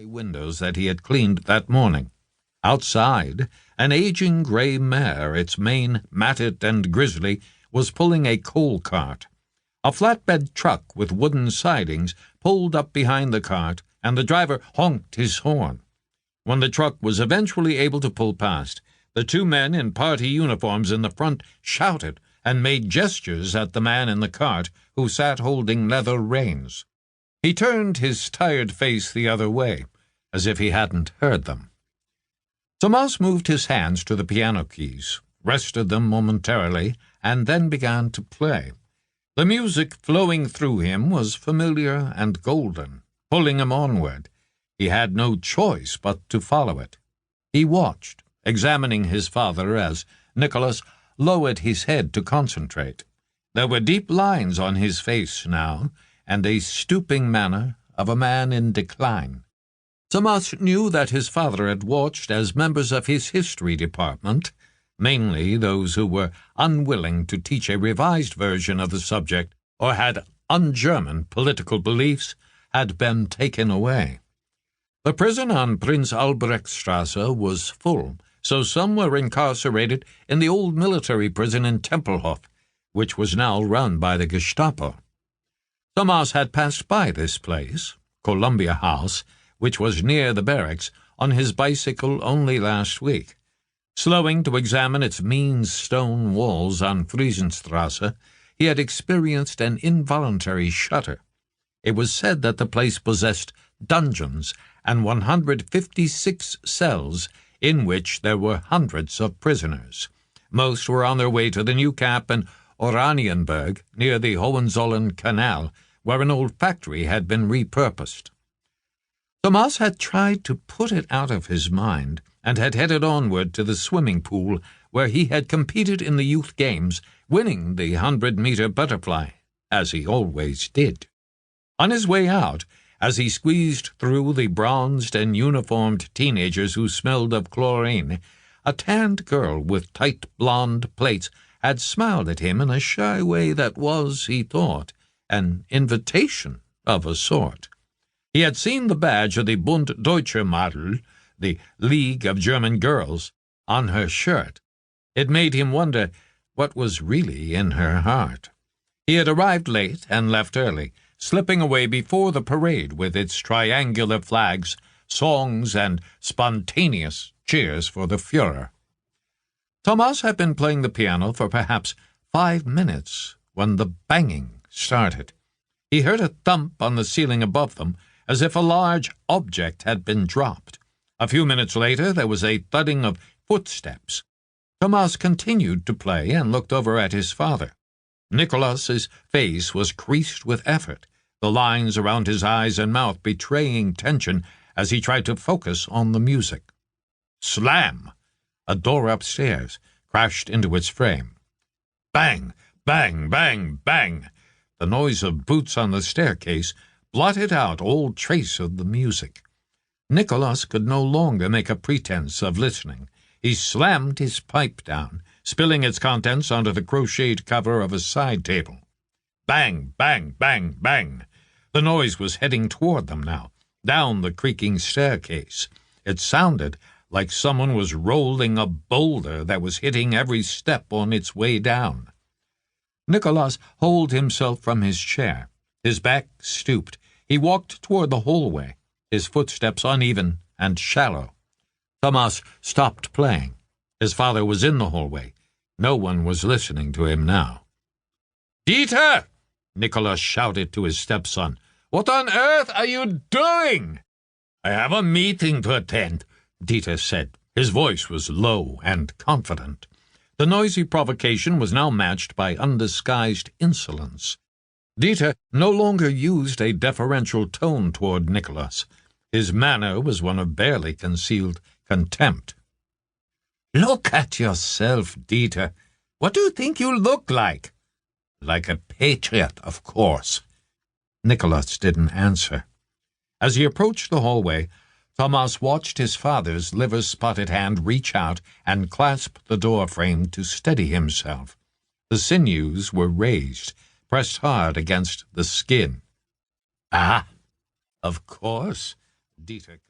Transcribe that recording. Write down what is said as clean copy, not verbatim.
windows that he had cleaned that morning. Outside, an aging gray mare, its mane matted and grisly, was pulling a coal cart. A flatbed truck with wooden sidings pulled up behind the cart, and the driver honked his horn. When the truck was eventually able to pull past, the two men in party uniforms in the front shouted and made gestures at the man in the cart who sat holding leather reins. He turned his tired face the other way, as if he hadn't heard them. Tomas moved his hands to the piano keys, rested them momentarily, and then began to play. The music flowing through him was familiar and golden, pulling him onward. He had no choice but to follow it. He watched, examining his father as Nicholas lowered his head to concentrate. There were deep lines on his face now, and a stooping manner of a man in decline. Tomas knew that his father had watched as members of his history department, mainly those who were unwilling to teach a revised version of the subject or had un-German political beliefs, had been taken away. The prison on Prince Albrechtstrasse was full, so some were incarcerated in the old military prison in Tempelhof, which was now run by the Gestapo. Tomas had passed by this place, Columbia House, which was near the barracks, on his bicycle only last week. Slowing to examine its mean stone walls on Friesenstrasse, he had experienced an involuntary shudder. It was said that the place possessed dungeons and 156 cells in which there were hundreds of prisoners. Most were on their way to the new camp in Oranienburg, near the Hohenzollern Canal, where an old factory had been repurposed. Tomas had tried to put it out of his mind and had headed onward to the swimming pool where he had competed in the youth games, winning the 100-meter butterfly, as he always did. On his way out, as he squeezed through the bronzed and uniformed teenagers who smelled of chlorine, a tanned girl with tight blonde plaits had smiled at him in a shy way that was, he thought, an invitation of a sort. He had seen the badge of the Bund Deutscher Madel, the League of German Girls, on her shirt. It made him wonder what was really in her heart. He had arrived late and left early, slipping away before the parade with its triangular flags, songs, and spontaneous cheers for the Führer. Tomas had been playing the piano for perhaps 5 minutes when the banging started. He heard a thump on the ceiling above them, as if a large object had been dropped. A few minutes later there was a thudding of footsteps. Tomas continued to play and looked over at his father. Nicholas's face was creased with effort, the lines around his eyes and mouth betraying tension as he tried to focus on the music. Slam! A door upstairs crashed into its frame. Bang! Bang! Bang! Bang! The noise of boots on the staircase blotted out all trace of the music. Nicholas could no longer make a pretense of listening. He slammed his pipe down, spilling its contents onto the crocheted cover of a side table. Bang! Bang! Bang! Bang! The noise was heading toward them now, down the creaking staircase. It sounded like someone was rolling a boulder that was hitting every step on its way down. Nicholas hauled himself from his chair. His back stooped. He walked toward the hallway, his footsteps uneven and shallow. Tomas stopped playing. His father was in the hallway. No one was listening to him now. "Dieter!" Nicholas shouted to his stepson. "What on earth are you doing?" "I have a meeting to attend," Dieter said. His voice was low and confident. The noisy provocation was now matched by undisguised insolence. Dieter no longer used a deferential tone toward Nicholas. His manner was one of barely concealed contempt. "Look at yourself, Dieter. What do you think you look like?" "Like a patriot, of course." Nicholas didn't answer. As he approached the hallway, Tomas watched his father's liver-spotted hand reach out and clasp the door frame to steady himself. The sinews were raised, pressed hard against the skin. "Ah, of course," Dieter